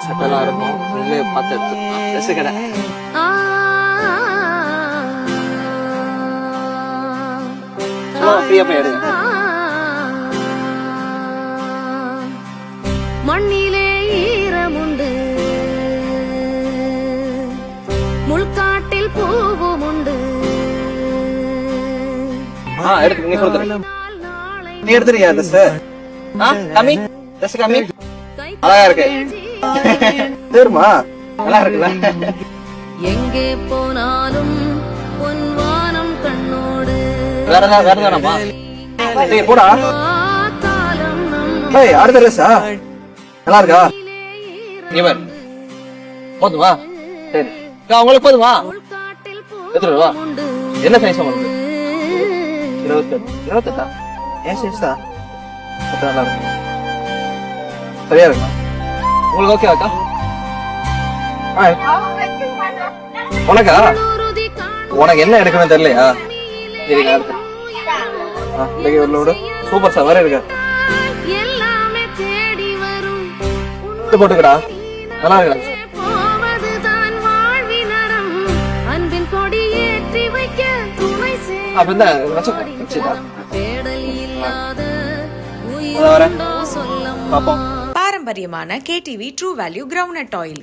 சட்டெல்லாம் இருக்கும். நீங்களே பார்த்து எடுத்துக்கலாம். ட்ரெஸ் கடை. ஃப்ரீயா போய் எடுங்க. மண்ணிலே ஈரமுண்டு, முள்காட்டில் பூவும் உண்டு. எடுத்து நீ கொடுத்துரு. நீ எடுத்துறியா ட்ரெஸ்? கம்மி ட்ரெஸ் கம்மி. அழகா இருக்கு. சரிமா நல்லா இருக்குல்ல? எங்கே போனாலும் பொன்வானம் கண்ணோடு. வேற வேணாமா? சரி போடா. ஏய் அடுத்த ட்ரெஸ்ஸா? நல்லா இருக்கா? இவர் போதுமா? சரி உங்களுக்கு போதுமா? எத்தனை ரூபா? என்ன சைஸ் உங்களுக்கு? 28. ஏன் சைஸ் தான் நல்லா இருக்கு. சரியா இருக்கா உங்களுக்கு? ஓகே அக்கா. உனக்கா? உனக்கு என்ன எடுக்கணும் தெரியலையா? சரிங்க அடுத்து சூப்பர் சார் வேற இருக்கா? போட்டுக்கடா நல்லா இருக்கா? பாரம்பரியமான KTV true value ground nut oil.